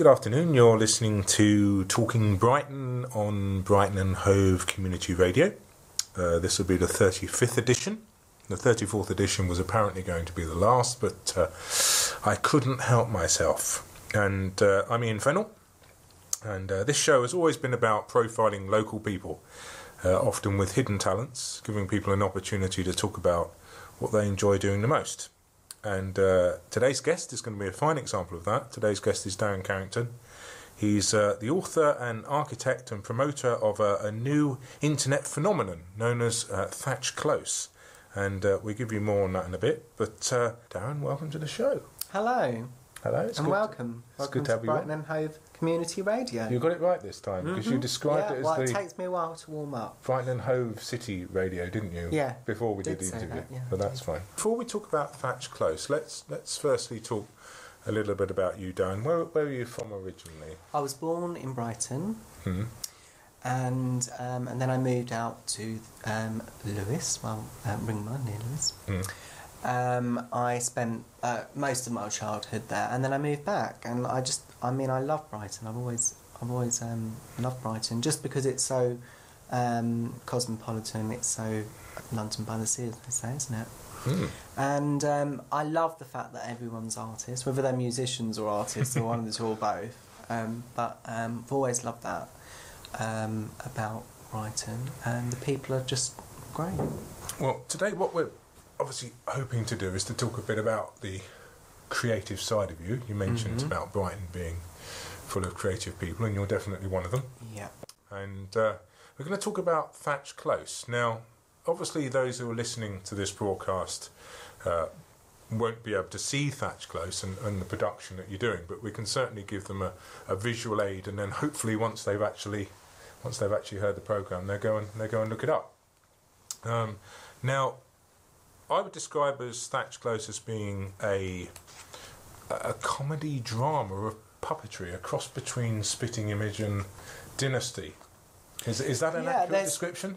Good afternoon. You're listening to Talking Brighton on Brighton and Hove Community Radio. This will be the 35th edition. The 34th edition was apparently going to be the last, but I couldn't help myself. And I'm Ian Fenell, and this show has always been about profiling local people, often with hidden talents, giving people an opportunity to talk about what they enjoy doing the most. And today's guest is going to be a fine example of that. Today's guest is Darren Carrington. He's the author and architect and promoter of a new internet phenomenon known as Thatch Close. And we'll give you more on that in a bit. But Darren, welcome to the show. Hello. Hello. And welcome. It's good Welcome to to have you on. Brighton and Hove Community Radio. You got it right this time, because you described it as it the takes me a while to warm up. Brighton and Hove City Radio, didn't you? Yeah. Before we did the say interview. that, yeah, But that's fine. Before we talk about Thatch Close, let's firstly talk a little bit about you, Darren. Where are you from originally? I was born in Brighton, Hmm. and then I moved out to Lewes, Ringmar, near Lewes. Hmm. I spent most of my childhood there, and then I moved back, and I love Brighton. I've always loved Brighton, just because it's so cosmopolitan. It's so London by the sea, as they say, isn't it? Hmm. And I love the fact that everyone's artists, whether they're musicians or artists or one of the two or both. But I've always loved that about Brighton, and the people are just great. Well, today what we're obviously hoping to do is to talk a bit about the creative side of you. You mentioned about Brighton being full of creative people, and you're definitely one of them. Yeah. And we're going to talk about Thatch Close. Now, obviously those who are listening to this broadcast won't be able to see Thatch Close and the production that you're doing, but we can certainly give them a visual aid, and then hopefully once they've actually heard the programme, they go and look it up. Now, I would describe as Thatch Close as being a comedy drama of puppetry, a cross between Spitting Image and Dynasty. Is that an accurate description?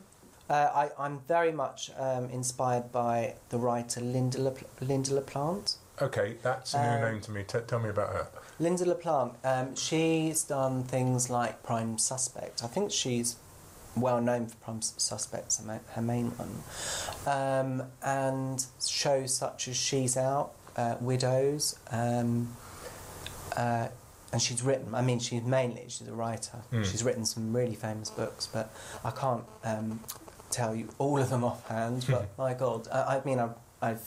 I'm very much inspired by the writer Linda LaPlante. Okay, that's a new name to me. Tell me about her. Linda LaPlante, she's done things like Prime Suspect. I think she's well known for Prime Suspects, her main one. And shows such as She's Out, Widows, and she's written, she's a writer. She's written some really famous books, but I can't tell you all of them offhand, but my God, I've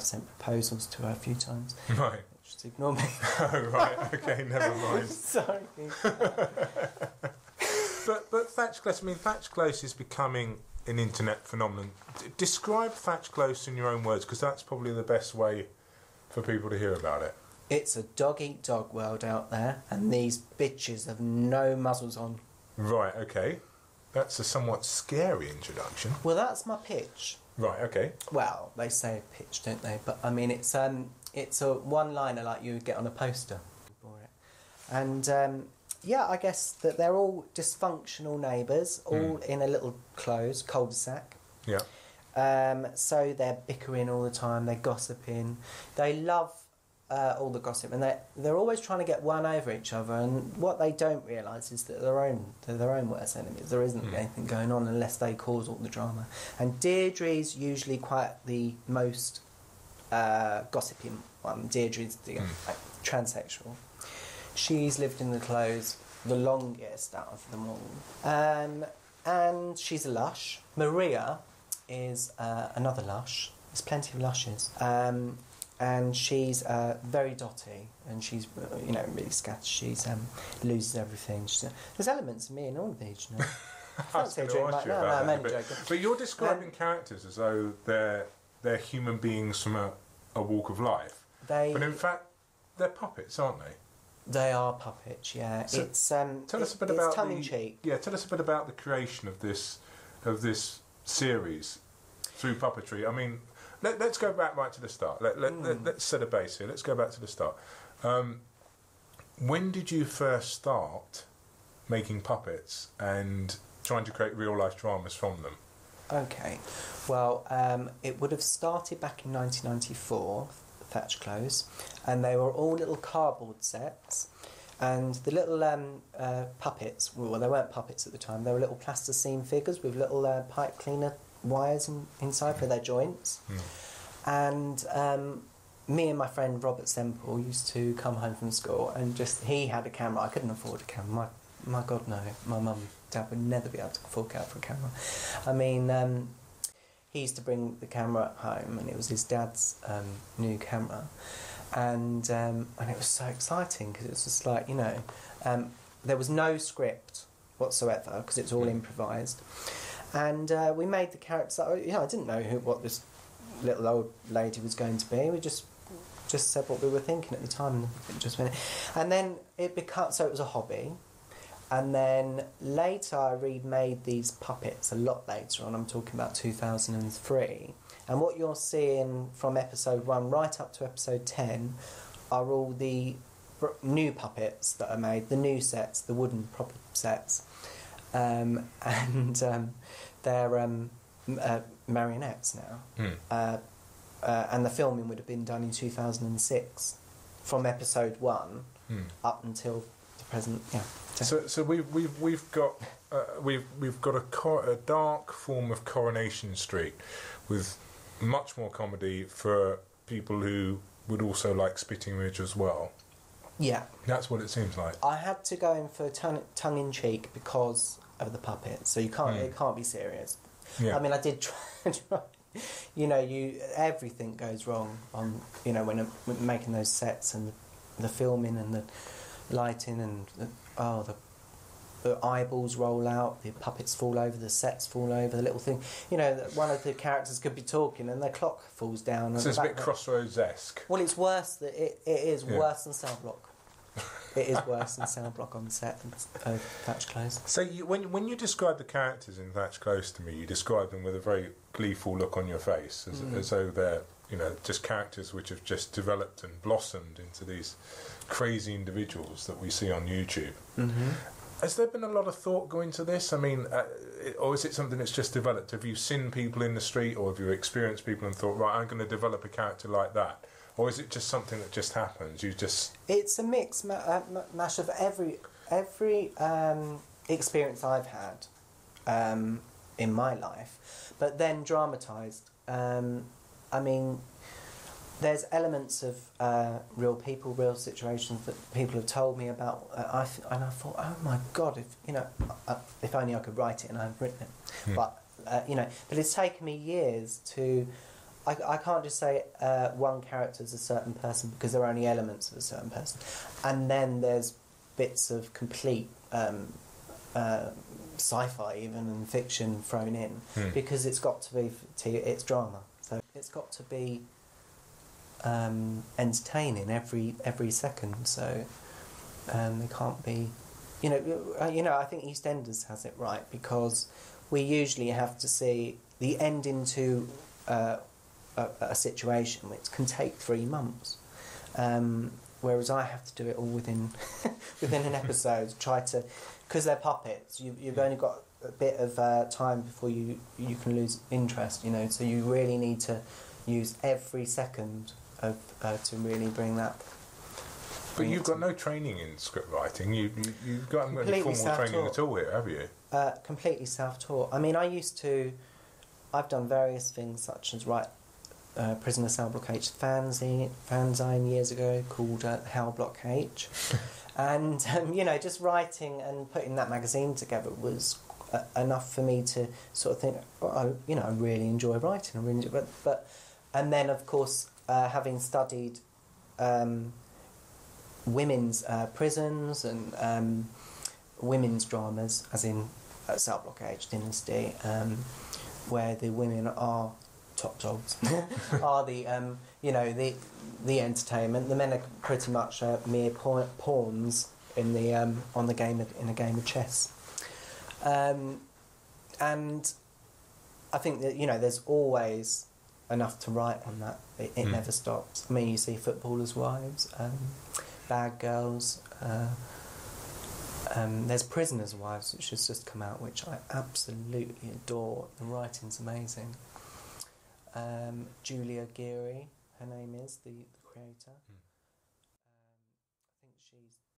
sent proposals to her a few times. Right. Just ignore me. Oh, right, okay, never mind. Sorry. But Thatch Close, Thatch Close is becoming an internet phenomenon. Describe Thatch Close in your own words, because that's probably the best way for people to hear about it. It's a dog-eat-dog world out there, and these bitches have no muzzles on. Right, okay. That's a somewhat scary introduction. Well, that's my pitch. Right, okay. Well, they say pitch, don't they? But, it's a one-liner like you would get on a poster for it. And, I guess that they're all dysfunctional neighbours, all in a little cul-de-sac. Yeah. So they're bickering all the time, they're gossiping. They love all the gossip, and they're always trying to get one over each other, and what they don't realise is that they're their own worst enemies. There isn't anything going on unless they cause all the drama. And Deirdre's usually quite the most gossiping one. Deirdre's transsexual. She's lived in the close the longest out of them all. And she's a lush. Maria is another lush. There's plenty of lushes. And she's very dotty, and she's really scattered. She's loses everything. There's elements of me in all of these. I was going to ask you about that. But you're describing characters as though they're human beings from a walk of life. But in fact, they're puppets, aren't they? They are puppets. Yeah. So tell us a bit about tongue-in-cheek. Yeah, tell us a bit about the creation of this series through puppetry. Let's go back right to the start. Let's set a base here. Let's go back to the start. When did you first start making puppets and trying to create real-life dramas from them? Okay. Well, it would have started back in 1994 Thatch Close, and they were all little cardboard sets. And the little puppets, well, they weren't puppets at the time, they were little plasticine figures with little pipe cleaner wires inside for their joints. And me and my friend Robert Semple used to come home from school, and he had a camera. I couldn't afford a camera. My God, no. My mum and dad would never be able to fork out for a camera. I mean, he used to bring the camera home, and it was his dad's new camera. And it was so exciting because it was just like, there was no script whatsoever because it was all improvised. And we made the characters. I didn't know what this little old lady was going to be. We just said what we were thinking at the time, and it just went. And then so it was a hobby. And then later I remade these puppets a lot later on. I'm talking about 2003. And what you're seeing from episode 1 right up to episode 10 are all the new puppets that are made, the new sets, the wooden prop sets. They're marionettes now. And the filming would have been done in 2006 from episode 1 up until the present. Yeah. So we've got a dark form of Coronation Street with much more comedy for people who would also like Spitting Ridge as well. Yeah, that's what it seems like. I had to go in for tongue in cheek because of the puppets, so you can't it can't be serious. Yeah. I mean, I did try. Everything goes wrong on when I'm making those sets and the filming and the lighting and the eyeballs roll out, the puppets fall over, the sets fall over, the little thing. One of the characters could be talking and the clock falls down. So it's a bit Crossroads-esque. Well, it's worse. It is worse than Cell Block. It is worse than Cell Block on the set of Thatch Close. So when you describe the characters in Thatch Close to me, you describe them with a very gleeful look on your face, as though they're just characters which have just developed and blossomed into these crazy individuals that we see on YouTube. Mm-hmm. Has there been a lot of thought go into this? I mean, or is it something that's just developed? Have you seen people in the street, or have you experienced people and thought, right, I'm going to develop a character like that? Or is it just something that just happens? It's a mix mash of every experience I've had in my life, but then dramatised. I mean, there's elements of real people, real situations that people have told me about. And I thought, oh my God, if only I could write it, and I've written it. But but it's taken me years to. I can't just say one character is a certain person because there are only elements of a certain person, and then there's bits of complete sci-fi even and fiction thrown in because it's got to be it's drama, so it's got to be entertaining every second. So they can't be, I think EastEnders has it right because we usually have to see the ending to a situation which can take 3 months, whereas I have to do it all within an episode. Try to, because they're puppets. You've only got a bit of time before you can lose interest. So you really need to use every second of to really bring that. But you've got no training in script writing. You've got any formal training at all here, have you? Completely self-taught. I mean, I've done various things such as write Prisoner Cell Block H fanzine years ago called Hell Block H, and just writing and putting that magazine together was enough for me to sort of think, I really enjoy writing. I really enjoy, but and then of course having studied women's prisons and women's dramas, as in Cell Block H, Dynasty, where the women are top dogs, are the the entertainment. The men are pretty much mere pawns in the in a game of chess. And I think that there's always enough to write on that. It never stops. I mean, you see Footballers' Wives, Bad Girls. There's Prisoners' Wives, which has just come out, which I absolutely adore. The writing's amazing. Julia Geary, her name is, the creator. Hmm. I think she's